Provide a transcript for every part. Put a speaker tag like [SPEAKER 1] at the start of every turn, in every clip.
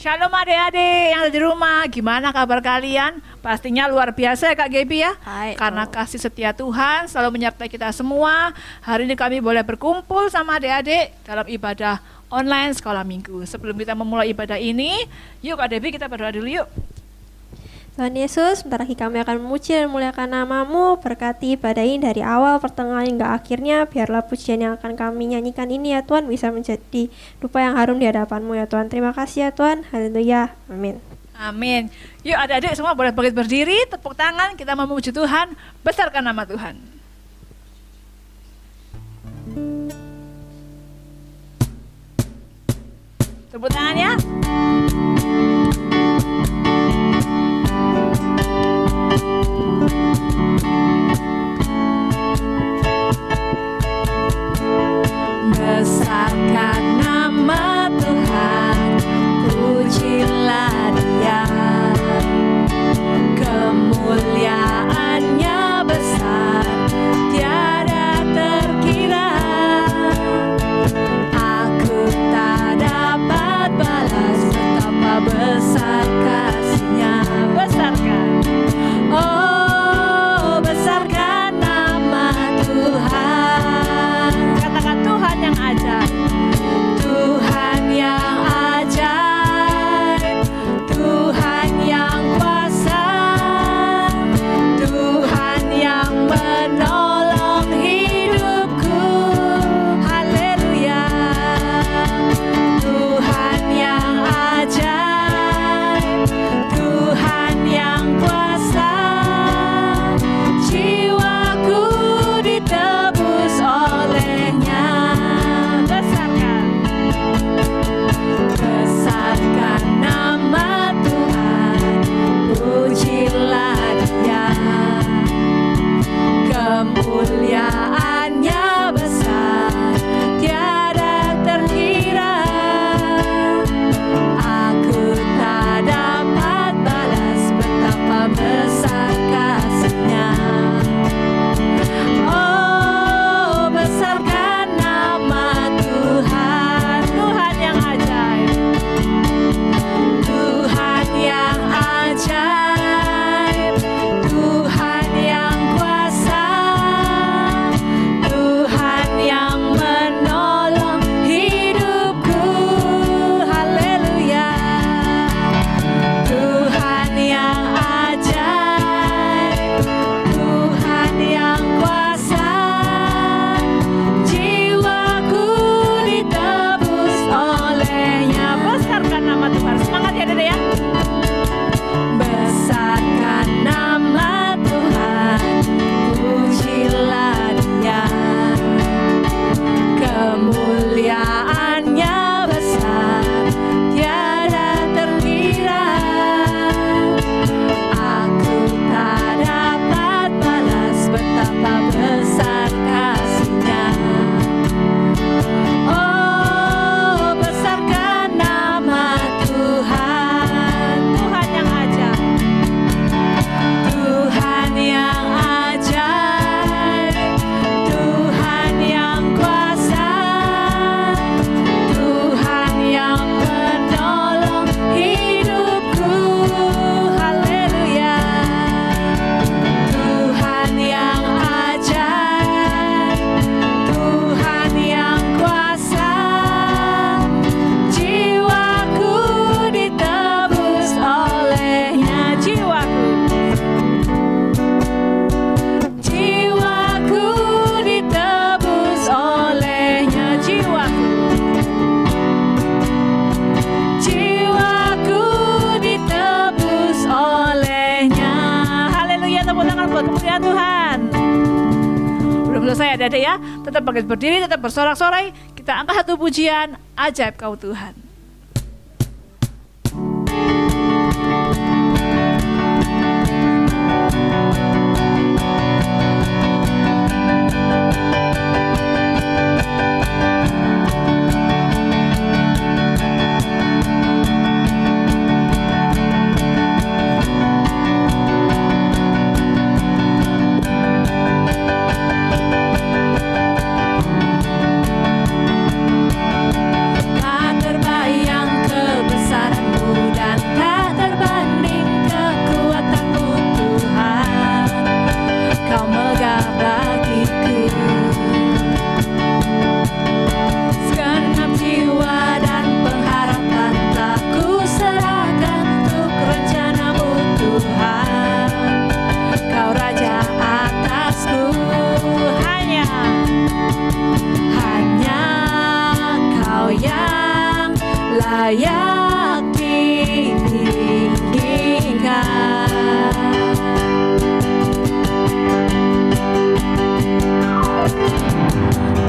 [SPEAKER 1] Shalom adik-adik yang ada di rumah, gimana kabar kalian? Pastinya luar biasa ya Kak Gaby ya.
[SPEAKER 2] Hai,
[SPEAKER 1] Karena kasih setia Tuhan selalu menyertai kita semua. Hari ini kami boleh berkumpul sama adik-adik dalam ibadah online sekolah minggu. Sebelum kita memulai ibadah ini, yuk Kak Debbie kita berdoa dulu yuk.
[SPEAKER 2] Tuhan Yesus, bentar lagi kami akan memuji dan memuliakan nama-Mu. Berkati ibadah ini dari awal, pertengahan hingga akhirnya. Biarlah pujian yang akan kami nyanyikan ini ya Tuhan bisa menjadi rupa yang harum di hadapan-Mu ya Tuhan. Terima kasih ya Tuhan. Haleluya. Amin.
[SPEAKER 1] Amin. Yuk adik-adik semua boleh bangkit berdiri, tepuk tangan, kita memuji Tuhan, besarkan nama Tuhan. Tepuk tangan ya. Besarkan nama Tuhan, pujilah Dia, kemuliaannya besar, tiada terkira. Aku tak dapat balas betapa besar kasih-Nya. Besarkan, oh besarkan nama Tuhan. Katakan Tuhan yang ajaib, Tuhan yang ajaib, Tuhan yang kuasa, Tuhan yang menolong hidupku. Haleluya. Tuhan yang ajaib, Tuhan yang kuasa, jiwaku ditebus oleh-Nya. Besarkan nama Tuhan, pujilah Dia, kemuliaannya besar, tiada terkira. Aku tak dapat balas betapa besar kasih-Nya. Oh, besarkan nama Tuhan, Tuhan yang ajaib, Tuhan yang ajaib, Tuhan yang kuasa, Tuhan yang menolong hidupku. Haleluya. Tuhan yang ajaib, Tuhan yang kuasa, jiwaku ditebus oleh-Nya. Besarkan nama Tuhan. Semangat ya Dede ya. Besarkan nama Tuhan, pujilah Dia, kemuliaannya besar, tiada terkira. Aku tak dapat balas betapa besar kasih-Nya. Oh, besarkan nama Tuhan, Tuhan yang ajaib, Tuhan yang ajaib, Tuhan yang kuasa, Tuhan yang menolong hidupku. Haleluya. Tuhan yang ajaib, Tuhan yang kuasa, jiwaku ditebus oleh-Nya. Jiwaku ditebus oleh-Nya. Jiwaku ditebus oleh-Nya. Haleluya, tepuk tangan buat kemuliaan Tuhan. Belum selesai ya Dede ya. Tetap bangkit berdiri, tetap bersorak-sorai. Kita angkat satu pujian, ajaib Kau Tuhan. Tak terbayang layak ditinggikan.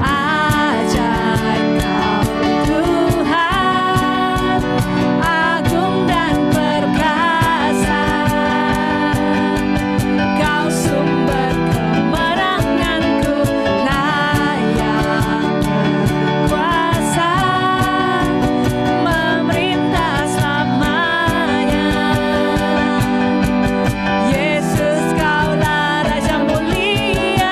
[SPEAKER 1] Ajaib Kau Tuhan, agung dan perkasa. Kau sumber kemenanganku, layak berkuasa, memerintah selamanya. Yesus, Kaulah Raja mulia.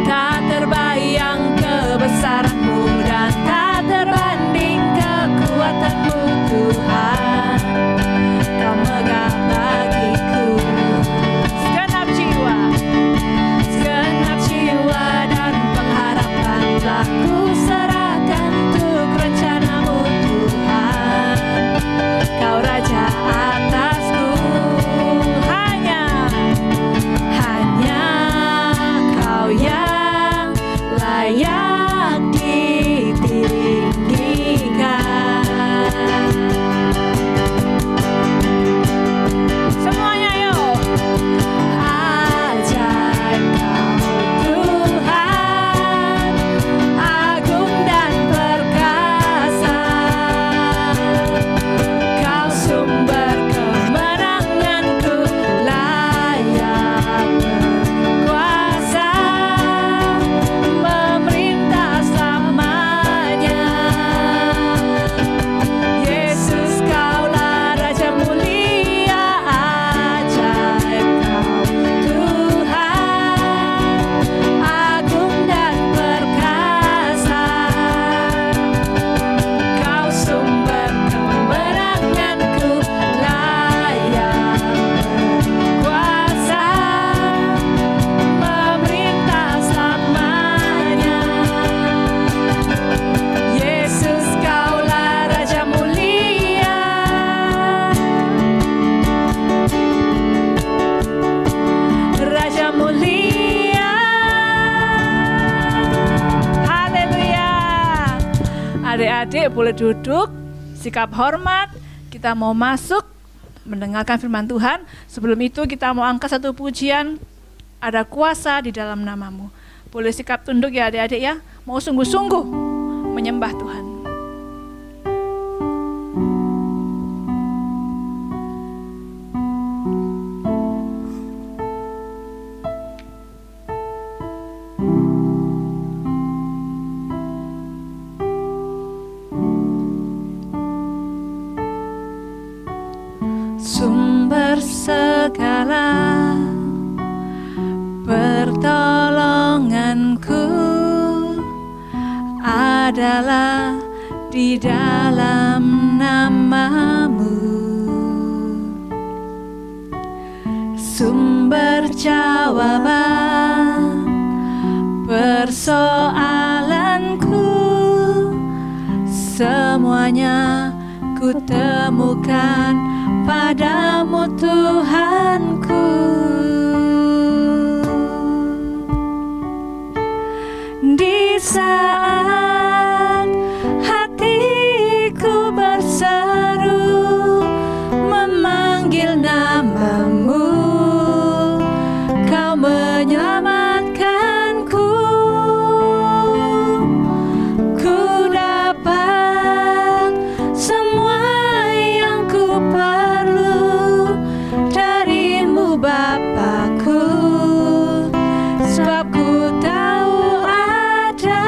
[SPEAKER 1] Tak terbayang kebesaran-Mu dan tak terbanding kekuatan-Mu, Tuhan. Kau megah bagiku segenap jiwa dan pengharapan telah ku serahkan untuk rencana-Mu, Tuhan. Kau Raja atasku, hanya Kau yang layak ditinggikan. Semuanya yuk. Ajaib Kau Tuhan, agung dan perkasa. Kau sumber kemenanganku, layak berkuasa, memerintah selamanya. Yesus, Kaulah Raja mulia. Ajaib Kau Tuhan, agung dan perkasa. Kau sumber kemenanganku, layak berkuasa, memerintah selamanya. Yesus, Kaulah Raja mulia. Raja mulia. Haleluya. Adik-adik boleh duduk, sikap hormat. Kita mau masuk mendengarkan firman Tuhan. Sebelum itu kita mau angkat satu pujian. Ada kuasa di dalam nama-Mu. Boleh sikap tunduk ya adik-adik ya. Mau sungguh-sungguh menyembah Tuhan. Sumber segala pertolonganku adalah di dalam nama-Mu. Sumber jawaban persoalanku, semuanya ku temukan padamu, Tuhanku. Di saat hatiku berseru memanggil nama-Mu, Kau menyelamatkanku. Ku dapat semua yang ku perlu dari-Mu, Bapakku, sebab ku tahu ada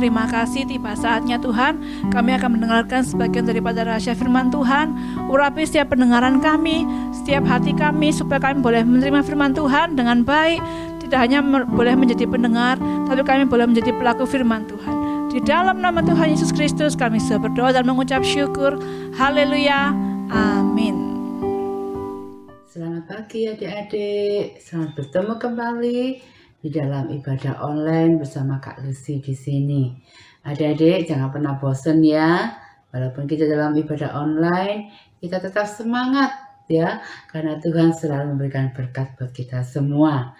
[SPEAKER 1] terima kasih. Tiba saatnya Tuhan, kami akan mendengarkan sebagian daripada rahasia firman Tuhan. Urapi setiap pendengaran kami, setiap hati kami, supaya kami boleh menerima firman Tuhan dengan baik. Tidak hanya boleh menjadi pendengar, tapi kami boleh menjadi pelaku firman Tuhan. Di dalam nama Tuhan Yesus Kristus kami sudah berdoa dan mengucap syukur. Haleluya. Amin.
[SPEAKER 3] Selamat pagi adik-adik, selamat bertemu kembali di dalam ibadah online bersama Kak Lucy di sini. Adik-adik jangan pernah bosan ya, walaupun kita dalam ibadah online, kita tetap semangat ya, karena Tuhan selalu memberikan berkat buat kita semua.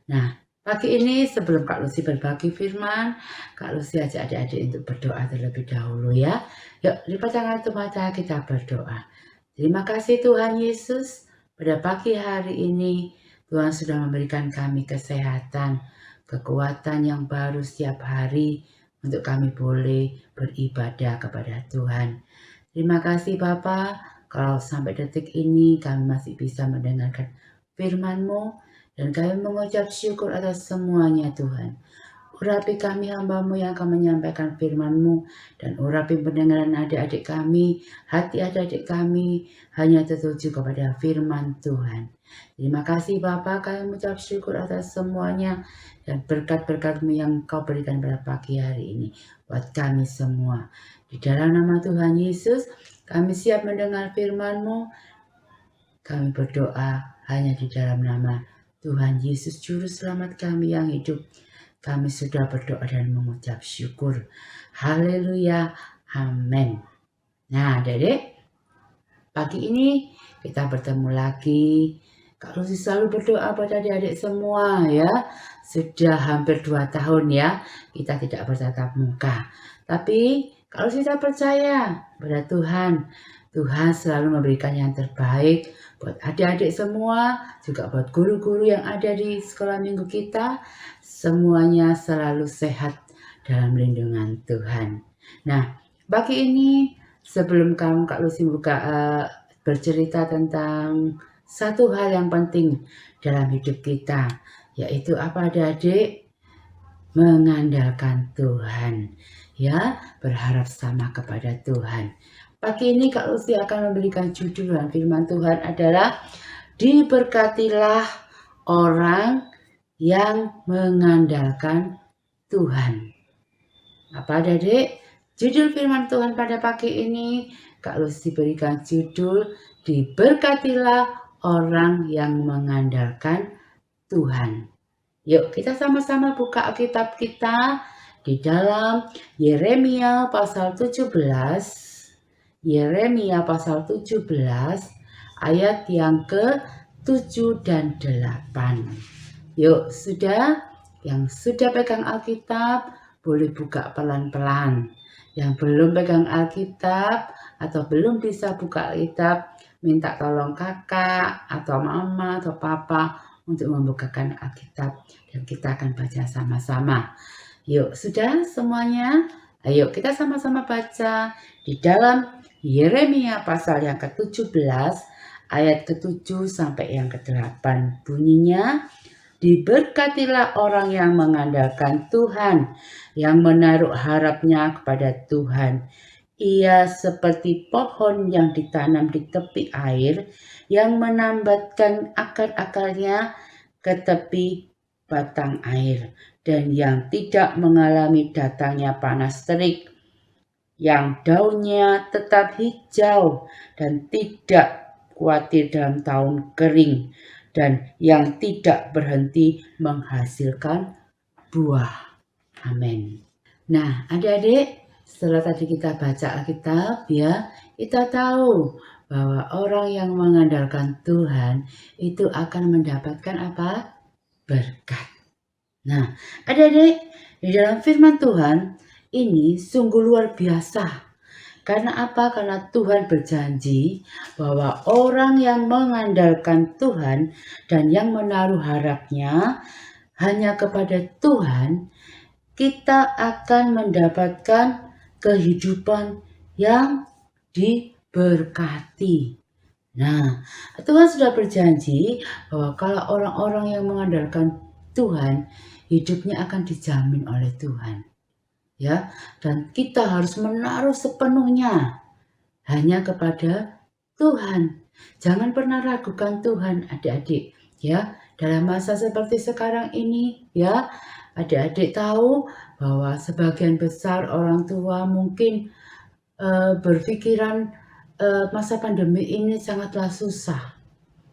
[SPEAKER 3] Nah, pagi ini sebelum Kak Lucy berbagi firman, Kak Lucy ajak adik-adik untuk berdoa terlebih dahulu ya. Yuk, lipat tangan untuk mata kita berdoa. Terima kasih Tuhan Yesus. Pada pagi hari ini, Tuhan sudah memberikan kami kesehatan, kekuatan yang baru setiap hari untuk kami boleh beribadah kepada Tuhan. Terima kasih Bapa, kalau sampai detik ini kami masih bisa mendengarkan firman-Mu, dan kami mengucap syukur atas semuanya Tuhan. Urapi kami hamba-Mu yang akan menyampaikan firman-Mu, dan urapi pendengaran adik-adik kami, hati adik-adik kami hanya tertuju kepada firman Tuhan. Terima kasih Bapa, kami mengucap syukur atas semuanya, dan berkat-berkat-Mu yang Kau berikan pada pagi hari ini buat kami semua. Di dalam nama Tuhan Yesus, kami siap mendengar firman-Mu. Kami berdoa hanya di dalam nama Tuhan Yesus Juru Selamat kami yang hidup. Kami sudah berdoa dan mengucap syukur. Haleluya. Amin. Nah, adik-adik, pagi ini kita bertemu lagi. Kak Lucy selalu berdoa buat adik-adik semua ya. Sudah hampir 2 tahun ya kita tidak bertatap muka. Tapi Kak Lucy tak percaya pada Tuhan. Tuhan selalu memberikan yang terbaik buat adik-adik semua, juga buat guru-guru yang ada di sekolah minggu kita. Semuanya selalu sehat dalam lindungan Tuhan. Nah, pagi ini sebelum Kak Lucy bercerita tentang satu hal yang penting dalam hidup kita, yaitu apa adik-adik? Mengandalkan Tuhan. Ya, berharap sama kepada Tuhan. Pagi ini Kak Lucy akan memberikan judul dan firman Tuhan adalah diberkatilah orang yang mengandalkan Tuhan. Apa adik? Judul firman Tuhan pada pagi ini Kak Lucy berikan judul diberkatilah orang yang mengandalkan Tuhan. Yuk kita sama-sama buka Alkitab kita di dalam Yeremia pasal 17. Yeremia pasal 17 ayat yang ke-7 dan 8. Yuk, yang sudah pegang Alkitab boleh buka pelan-pelan. Yang belum pegang Alkitab atau belum bisa buka Alkitab, minta tolong kakak atau mama atau papa untuk membukakan Alkitab dan kita akan baca sama-sama. Yuk, sudah semuanya? Ayo kita sama-sama baca di dalam Yeremia pasal yang ke-17 ayat ke-7 sampai yang ke-8. Bunyinya, diberkatilah orang yang mengandalkan Tuhan, yang menaruh harapnya kepada Tuhan. Ia seperti pohon yang ditanam di tepi air, yang menambatkan akar-akarnya ke tepi batang air, dan yang tidak mengalami datangnya panas terik, yang daunnya tetap hijau dan tidak khawatir dalam tahun kering, dan yang tidak berhenti menghasilkan buah. Amin. Nah, adik-adik, setelah tadi kita baca Alkitab ya, kita tahu bahwa orang yang mengandalkan Tuhan itu akan mendapatkan apa? Berkat. Nah, adik-adik, di dalam firman Tuhan ini sungguh luar biasa. Karena apa? Karena Tuhan berjanji bahwa orang yang mengandalkan Tuhan dan yang menaruh harapnya hanya kepada Tuhan, kita akan mendapatkan kehidupan yang diberkati. Nah, Tuhan sudah berjanji bahwa kalau orang-orang yang mengandalkan Tuhan, hidupnya akan dijamin oleh Tuhan. ya. Dan kita harus menaruh sepenuhnya hanya kepada Tuhan. Jangan pernah ragukan Tuhan, adik-adik, ya. Dalam masa seperti sekarang ini, ya, adik-adik tahu bahwa sebagian besar orang tua mungkin berpikiran masa pandemi ini sangatlah susah,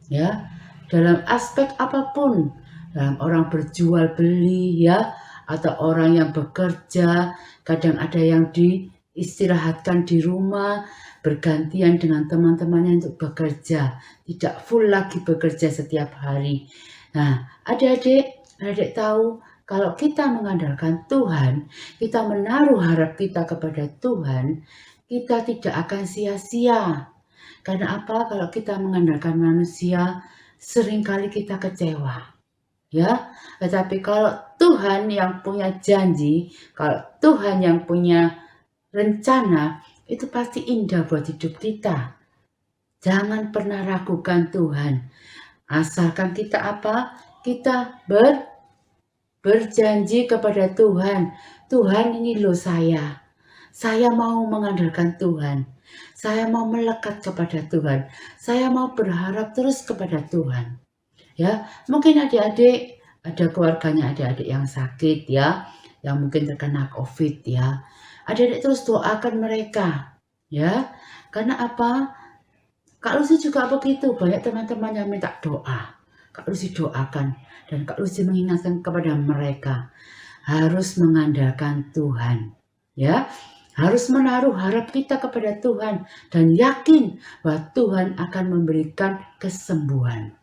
[SPEAKER 3] ya. Dalam aspek apapun, dalam orang berjual beli, ya, atau orang yang bekerja, kadang ada yang diistirahatkan di rumah, bergantian dengan teman-temannya untuk bekerja, tidak full lagi bekerja setiap hari. Nah, adik-adik tahu kalau kita mengandalkan Tuhan, kita menaruh harap kita kepada Tuhan, kita tidak akan sia-sia. Karena apa? Kalau kita mengandalkan manusia, seringkali kita kecewa. Ya, tetapi kalau Tuhan yang punya janji, kalau Tuhan yang punya rencana, itu pasti indah buat hidup kita. Jangan pernah ragukan Tuhan. Asalkan kita apa? Kita berjanji kepada Tuhan. Tuhan, ini loh saya. Saya mau mengandalkan Tuhan. Saya mau melekat kepada Tuhan. Saya mau berharap terus kepada Tuhan. Ya, mungkin adik-adik ada keluarganya adik-adik yang sakit, ya, yang mungkin terkena COVID, ya. Adik-adik terus doakan mereka, ya. Karena apa? Kak Lucy juga begitu, banyak teman-teman yang minta doa. Kak Lucy doakan dan Kak Lucy mengingatkan kepada mereka harus mengandalkan Tuhan, ya. Harus menaruh harap kita kepada Tuhan dan yakin bahwa Tuhan akan memberikan kesembuhan.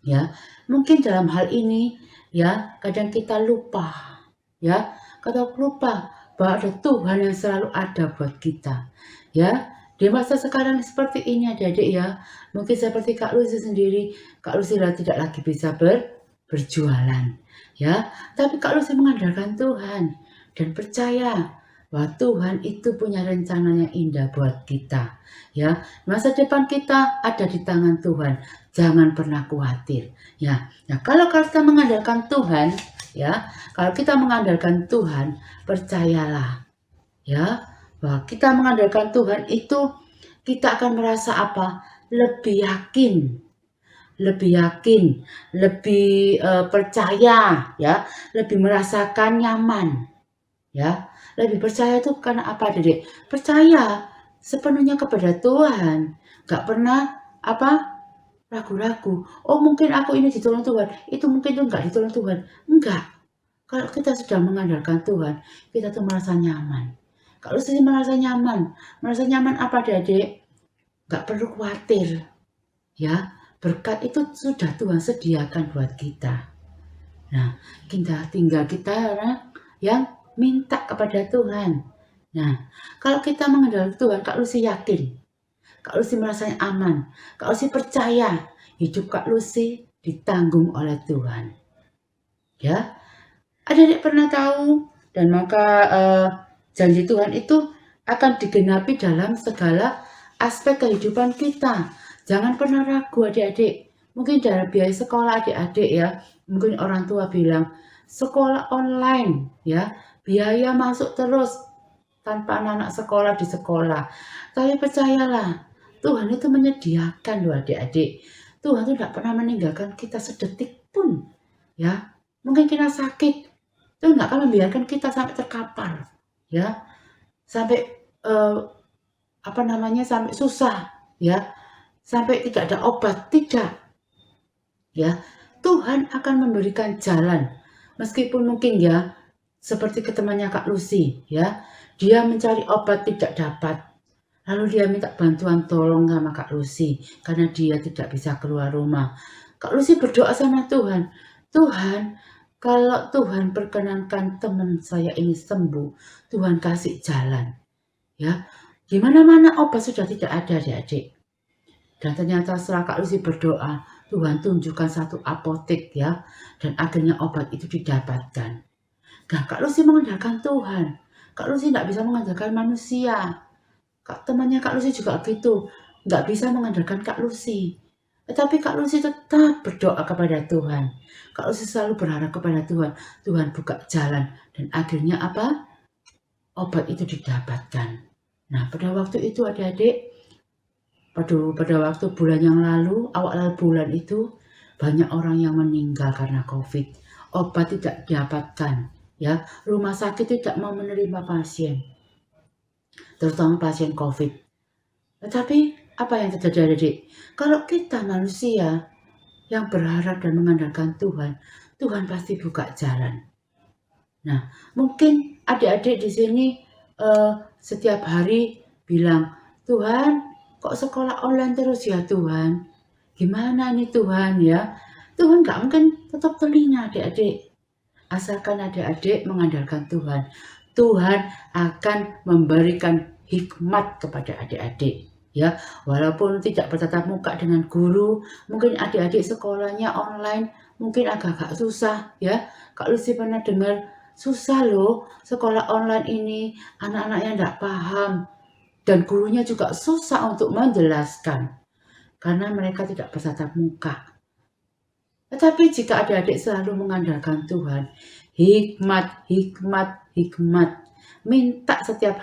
[SPEAKER 3] Ya, mungkin dalam hal ini, ya, kadang kita lupa, ya, kadang lupa bahwa ada Tuhan yang selalu ada buat kita, ya. Di masa sekarang seperti ini adik-adik, ya, mungkin seperti Kak Lucy sendiri, Kak Lucy tidak lagi bisa berjualan, ya, tapi Kak Lucy mengandalkan Tuhan dan percaya bahwa Tuhan itu punya rencana yang indah buat kita, ya. Masa depan kita ada di tangan Tuhan. Jangan pernah khawatir, ya. Nah, kalau kita mengandalkan Tuhan, ya, kalau kita mengandalkan Tuhan, percayalah, ya, bahwa kita mengandalkan Tuhan itu kita akan merasa apa? Lebih yakin, lebih percaya, ya, lebih merasakan nyaman, ya. Lebih percaya itu karena apa, Dedek? Percaya sepenuhnya kepada Tuhan, gak pernah apa? Ragu-ragu. Oh, mungkin aku ini ditolong Tuhan, itu mungkin tuh nggak ditolong Tuhan. Enggak. Kalau kita sudah mengandalkan Tuhan, kita tuh merasa nyaman. Kalau sudah merasa nyaman apa, Adik? Nggak perlu khawatir, ya. Berkat itu sudah Tuhan sediakan buat kita. Nah, tinggal kita yang minta kepada Tuhan. Nah, kalau kita mengandalkan Tuhan, Kak Lucy yakin, Kak Lucy merasa aman. Kak Lucy percaya hidup Kak Lucy ditanggung oleh Tuhan. Ya, adik-adik pernah tahu dan maka janji Tuhan itu akan digenapi dalam segala aspek kehidupan kita. Jangan pernah ragu adik-adik. Mungkin dari biaya sekolah adik-adik, ya, mungkin orang tua bilang sekolah online, ya, biaya masuk terus tanpa anak-anak sekolah di sekolah. Tapi percayalah, Tuhan itu menyediakan loh adik-adik. Tuhan itu tidak pernah meninggalkan kita sedetik pun, ya. Mungkin kita sakit, Tuhan nggak akan membiarkan kita sampai terkapar, ya, sampai sampai susah, ya, sampai tidak ada obat, tidak, ya. Tuhan akan memberikan jalan, meskipun mungkin, ya, seperti ke temannya Kak Lucy, ya, dia mencari obat tidak dapat. Lalu dia minta bantuan tolong sama Kak Lucy karena dia tidak bisa keluar rumah. Kak Lucy berdoa sama Tuhan, Tuhan, kalau Tuhan perkenankan teman saya ini sembuh, Tuhan kasih jalan, ya. Di mana-mana obat sudah tidak ada, adik-adik. Dan ternyata setelah Kak Lucy berdoa, Tuhan tunjukkan satu apotek, ya, dan akhirnya obat itu didapatkan. Nah, Kak Lucy mengandalkan Tuhan. Kak Lucy tidak bisa mengandalkan manusia. Temannya Kak Lucy juga gitu, nggak bisa mengandalkan Kak Lucy. Tetapi Kak Lucy tetap berdoa kepada Tuhan. Kak Lucy selalu berharap kepada Tuhan. Tuhan buka jalan dan akhirnya apa? obat itu didapatkan. Nah, pada waktu itu adik-adik, pada waktu bulan yang lalu, awal bulan itu, banyak orang yang meninggal karena COVID. Obat tidak didapatkan, ya. Rumah sakit tidak mau menerima pasien, terutama pasien COVID. Tetapi apa yang terjadi, adik? Kalau kita manusia yang berharap dan mengandalkan Tuhan, Tuhan pasti buka jalan. Nah, mungkin adik-adik di sini setiap hari bilang, Tuhan, kok sekolah online terus ya Tuhan? Gimana nih Tuhan ya? Tuhan gak mungkin tutup telinga adik-adik. Asalkan adik-adik mengandalkan Tuhan, Tuhan akan memberikan hikmat kepada adik-adik. Ya, walaupun tidak bertatap muka dengan guru, mungkin adik-adik sekolahnya online, mungkin agak-agak susah ya. Kak Lucy pernah dengar, susah loh sekolah online ini, anak-anaknya tidak paham. Dan gurunya juga susah untuk menjelaskan, karena mereka tidak bertatap muka. Tetapi jika adik-adik selalu mengandalkan Tuhan, hikmat, minta setiap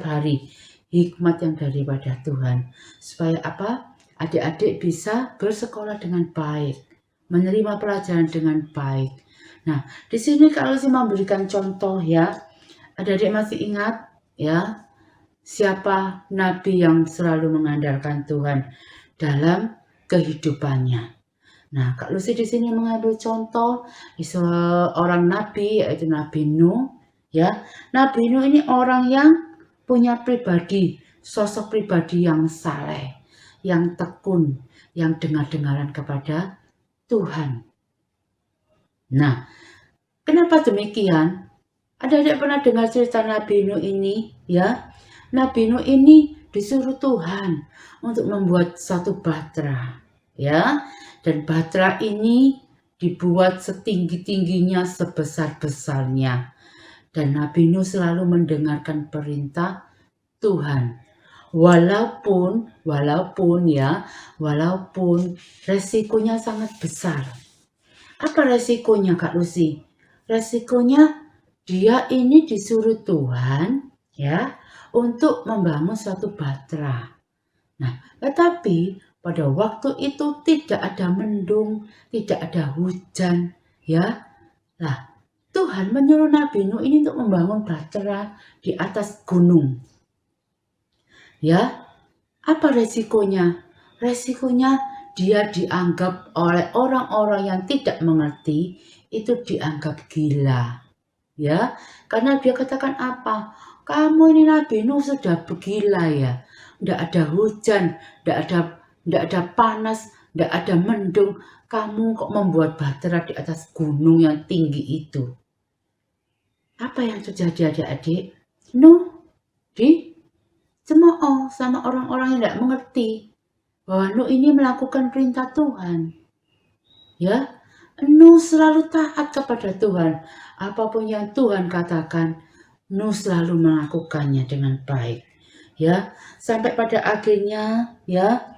[SPEAKER 3] hari hikmat yang daripada Tuhan, supaya apa? Adik-adik bisa bersekolah dengan baik, menerima pelajaran dengan baik. Nah, di sini kalau saya memberikan contoh ya, adik-adik masih ingat ya, siapa nabi yang selalu mengandalkan Tuhan dalam kehidupannya. Nah, Kak Lucy di sini mengambil contoh seorang nabi, yaitu Nabi Nuh. Ya, Nabi Nuh ini orang yang punya pribadi, sosok pribadi yang saleh, yang tekun, yang dengar-dengaran kepada Tuhan. Nah, kenapa demikian? Adik-adik pernah dengar cerita Nabi Nuh ini? Ya, Nabi Nuh ini disuruh Tuhan untuk membuat satu batra. Ya, dan batra ini dibuat setinggi-tingginya, sebesar-besarnya. Dan Nabi Nuh selalu mendengarkan perintah Tuhan. Walaupun resikonya sangat besar. Apa resikonya Kak Lucy? Resikonya dia ini disuruh Tuhan ya untuk membangun suatu batra. Nah, tetapi pada waktu itu tidak ada mendung, tidak ada hujan, ya. Nah, Tuhan menyuruh Nabi Nuh ini untuk membangun batra di atas gunung. Ya, apa resikonya? Resikonya dia dianggap oleh orang-orang yang tidak mengerti, itu dianggap gila. Ya, karena dia katakan apa? Kamu ini Nabi Nuh sudah bergila ya. Tidak ada hujan, tidak ada panas, tidak ada mendung. Kamu kok membuat batra di atas gunung yang tinggi itu? Apa yang terjadi adik-adik? Nuh dicemooh sama orang-orang yang tidak mengerti bahwa Nuh ini melakukan perintah Tuhan. Ya, Nuh selalu taat kepada Tuhan. Apapun yang Tuhan katakan, Nuh selalu melakukannya dengan baik. Ya, sampai pada akhirnya ya,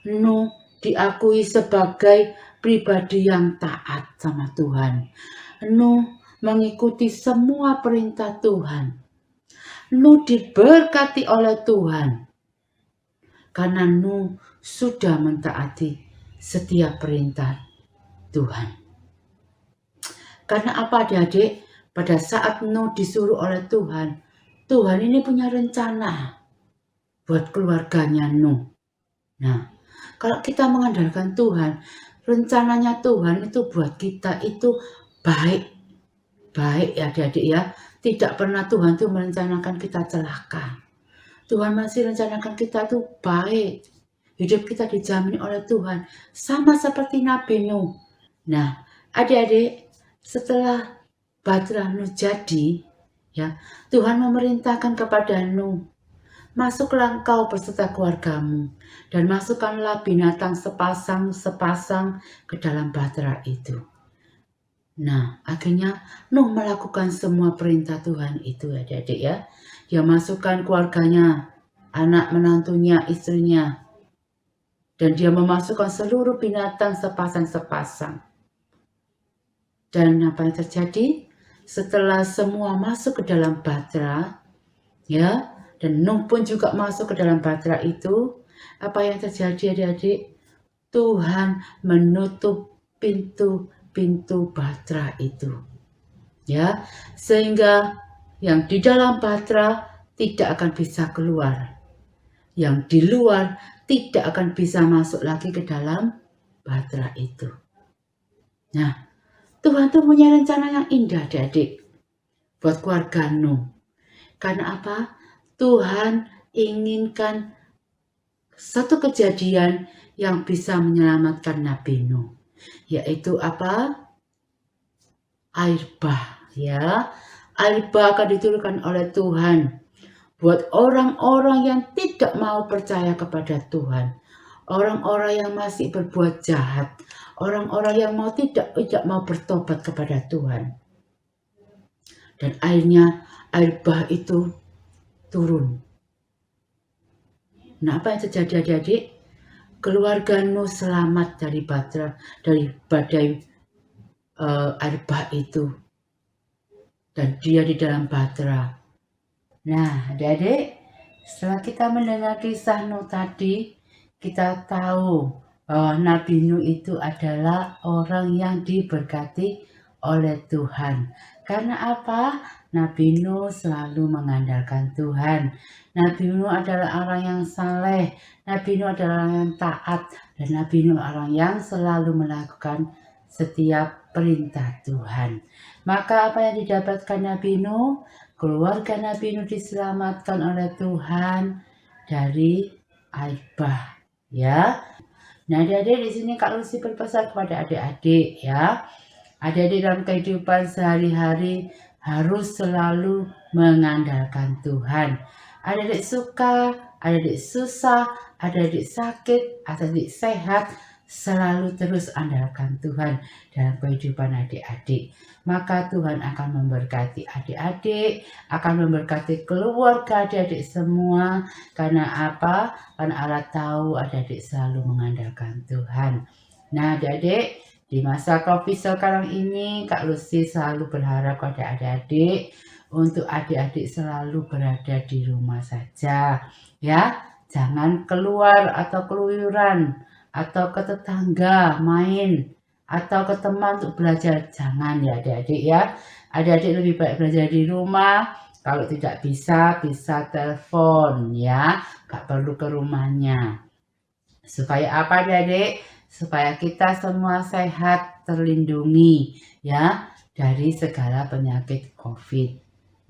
[SPEAKER 3] Nuh diakui sebagai pribadi yang taat sama Tuhan. Nuh mengikuti semua perintah Tuhan. Nuh diberkati oleh Tuhan karena Nuh sudah mentaati setiap perintah Tuhan. Karena apa adik-adik? Pada saat Nuh disuruh oleh Tuhan, Tuhan ini punya rencana buat keluarganya Nuh. Nah, kalau kita mengandalkan Tuhan, rencananya Tuhan itu buat kita itu baik ya adik-adik ya. Tidak pernah Tuhan itu merencanakan kita celaka. Tuhan masih rencanakan kita itu baik. Hidup kita dijamin oleh Tuhan. Sama seperti Nabi Nuh. Nah, adik-adik, setelah batra Nuh jadi, ya, Tuhan memerintahkan kepada Nuh, masuklah engkau beserta keluargamu dan masukkanlah binatang sepasang ke dalam batra itu. Nah, akhirnya Nuh melakukan semua perintah Tuhan itu adik-adik ya. Dia masukkan keluarganya, anak menantunya, istrinya. Dan dia memasukkan seluruh binatang sepasang-sepasang. Dan apa yang terjadi? Setelah semua masuk ke dalam batra, Ya, dan Nuh pun juga masuk ke dalam Batra itu. Apa yang terjadi adik-adik? Tuhan menutup pintu-pintu Batra itu. Ya, sehingga yang di dalam Batra tidak akan bisa keluar. Yang di luar tidak akan bisa masuk lagi ke dalam Batra itu. Nah, Tuhan tuh punya rencana yang indah adik-adik buat keluarga Nuh. Karena apa? Tuhan inginkan satu kejadian yang bisa menyelamatkan Nabi Nuh. Yaitu apa? Air bah. Ya, air bah akan diturunkan oleh Tuhan buat orang-orang yang tidak mau percaya kepada Tuhan. Orang-orang yang masih berbuat jahat. Orang-orang yang tidak mau bertobat kepada Tuhan. Dan airnya, air bah itu turun. Nah, apa yang terjadi adik-adik? Keluarga Nuh selamat dari badai air bah itu. Dan dia di dalam Batra. Nah, adik-adik, setelah kita mendengar kisah Nuh tadi, kita tahu bahwa Nabi Nuh itu adalah orang yang diberkati oleh Tuhan. Karena apa? Nabi Nuh selalu mengandalkan Tuhan. Nabi Nuh adalah orang yang saleh. Nabi Nuh adalah orang yang taat. Dan Nabi Nuh orang yang selalu melakukan setiap perintah Tuhan. Maka apa yang didapatkan Nabi Nuh? Keluarga Nabi Nuh diselamatkan oleh Tuhan dari air bah. Ya. Nah, adik-adik di sini Kak Lucy berpesan kepada adik-adik ya. Adik-adik dalam kehidupan sehari-hari harus selalu mengandalkan Tuhan. Adik-adik suka, adik-adik susah, adik-adik sakit, adik-adik sehat, selalu terus andalkan Tuhan dalam kehidupan adik-adik. Maka Tuhan akan memberkati adik-adik, akan memberkati keluarga adik-adik semua. Karena apa? Karena Allah tahu adik-adik selalu mengandalkan Tuhan. Nah, adik-adik, di masa COVID sekarang ini, Kak Lucy selalu berharap pada adik-adik untuk adik-adik selalu berada di rumah saja. Ya, jangan keluar atau keluyuran atau ke tetangga main atau ke teman untuk belajar. Jangan ya adik-adik ya. Adik-adik lebih baik belajar di rumah. Kalau tidak bisa telepon ya. Gak perlu ke rumahnya. Supaya apa adik-adik? Supaya kita semua sehat, terlindungi ya dari segala penyakit COVID.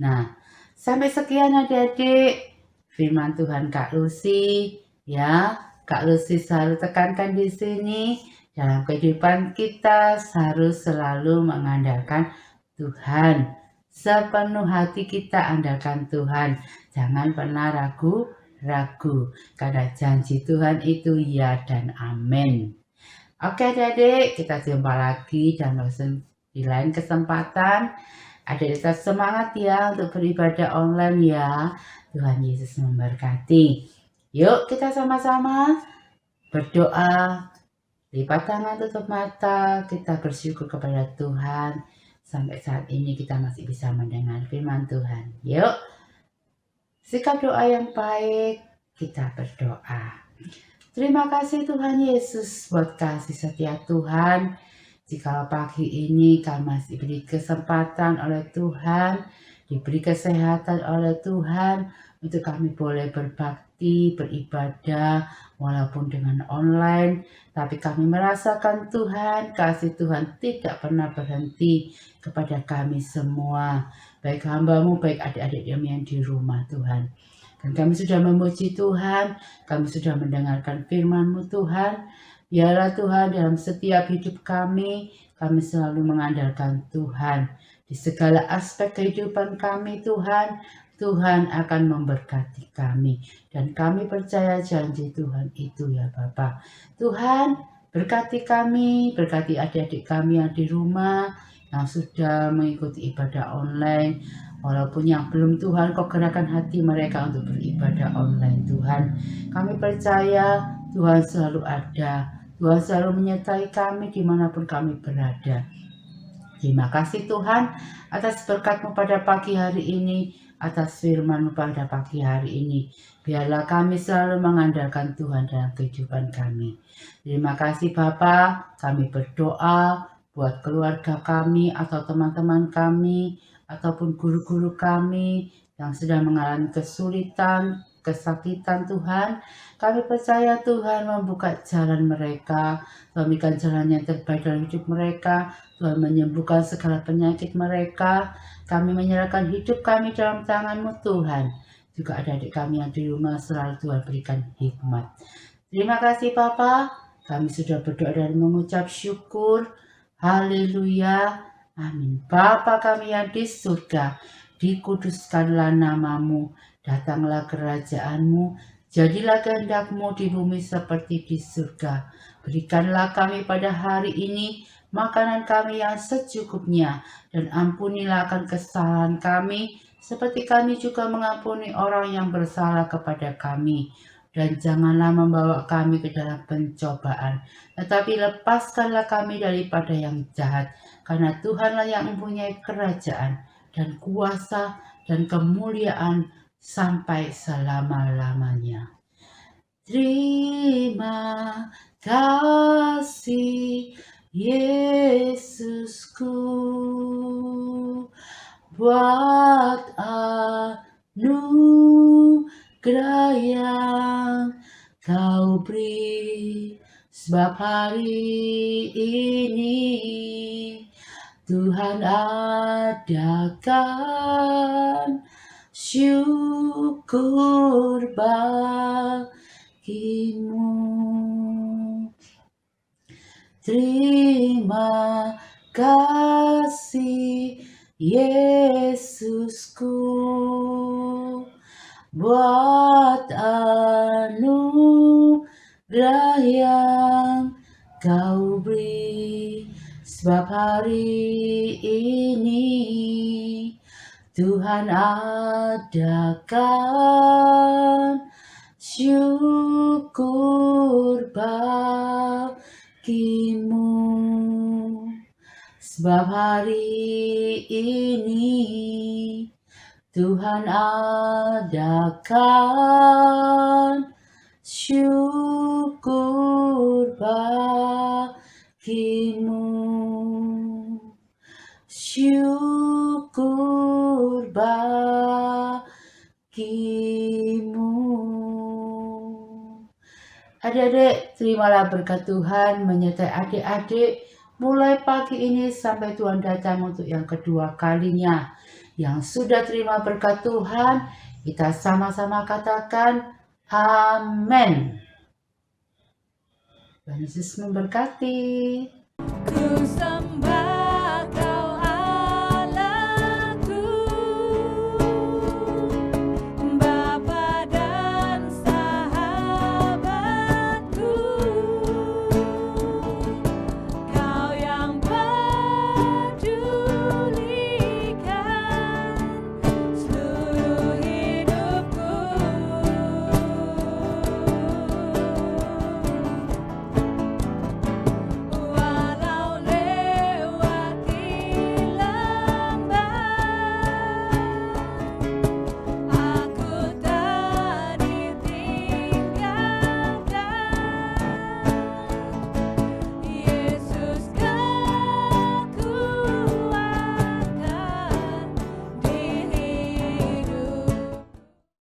[SPEAKER 3] Nah, sampai sekian adik-adik firman Tuhan Kak Lucy ya. Kak Lucy selalu tekankan di sini, dalam kehidupan kita harus selalu mengandalkan Tuhan. Sepenuh hati kita andalkan Tuhan. Jangan pernah ragu, karena janji Tuhan itu ya dan amin. Oke adik-adik, kita jumpa lagi dan di lain kesempatan. Adik-adik tetap semangat ya untuk beribadah online ya. Tuhan Yesus memberkati. Yuk kita sama-sama berdoa. Lipat tangan, tutup mata, kita bersyukur kepada Tuhan. Sampai saat ini kita masih bisa mendengar firman Tuhan. Yuk, sikap doa yang baik, kita berdoa. Terima kasih Tuhan Yesus buat kasih setia Tuhan. Jikalau pagi ini kami masih diberi kesempatan oleh Tuhan, diberi kesehatan oleh Tuhan, untuk kami boleh berbakti, beribadah, walaupun dengan online. Tapi kami merasakan Tuhan, kasih Tuhan tidak pernah berhenti kepada kami semua. Baik hamba-Mu, baik adik-adik yang di rumah Tuhan. Dan kami sudah memuji Tuhan, kami sudah mendengarkan firman-Mu Tuhan. Biarlah Tuhan dalam setiap hidup kami selalu mengandalkan Tuhan. Di segala aspek kehidupan kami Tuhan, Tuhan akan memberkati kami. Dan kami percaya janji Tuhan itu ya Bapa. Tuhan berkati kami, berkati adik-adik kami yang di rumah, yang sudah mengikuti ibadah online. Walaupun yang belum, Tuhan Kau gerakkan hati mereka untuk beribadah online Tuhan. Kami percaya Tuhan selalu ada. Tuhan selalu menyertai kami dimanapun kami berada. Terima kasih Tuhan atas berkat-Mu pada pagi hari ini. atas firman-Mu pada pagi hari ini. Biarlah kami selalu mengandalkan Tuhan dalam kehidupan kami. Terima kasih Bapa, kami berdoa buat keluarga kami atau teman-teman kami ataupun guru-guru kami yang sedang mengalami kesulitan, kesakitan Tuhan. Kami percaya Tuhan membuka jalan mereka, memberikan jalan yang terbaik dalam hidup mereka, Tuhan menyembuhkan segala penyakit mereka. Kami menyerahkan hidup kami dalam tangan-Mu Tuhan. Juga adik-adik kami yang di rumah selalu Tuhan berikan hikmat. Terima kasih Bapa, kami sudah berdoa dan mengucap syukur. Haleluya, amin. Bapa kami yang di surga, dikuduskanlah nama-Mu, datanglah kerajaan-Mu, jadilah kehendak-Mu di bumi seperti di surga. Berikanlah kami pada hari ini makanan kami yang secukupnya, dan ampunilah akan kesalahan kami, seperti kami juga mengampuni orang yang bersalah kepada kami. Dan janganlah membawa kami ke dalam pencobaan, tetapi lepaskanlah kami daripada yang jahat, karena Tuhanlah yang mempunyai kerajaan, dan kuasa, dan kemuliaan, sampai selama-lamanya. Terima kasih Yesusku, buat anugerah yang Kau beri, sebab hari ini Tuhan adakan syukur bagimu. Terima kasih Yesusku, buat anugerah yang Kau beri, sebab hari ini Tuhan adakan syukur bagimu, sebab hari ini Tuhan adakan syukur bagimu, syukur bagimu. Adik-adik, terimalah berkat Tuhan menyertai adik-adik mulai pagi ini sampai Tuhan datang untuk yang kedua kalinya. Yang sudah terima berkat Tuhan, kita sama-sama katakan amin. Tuhan Yesus memberkati.
[SPEAKER 1] Ku sembah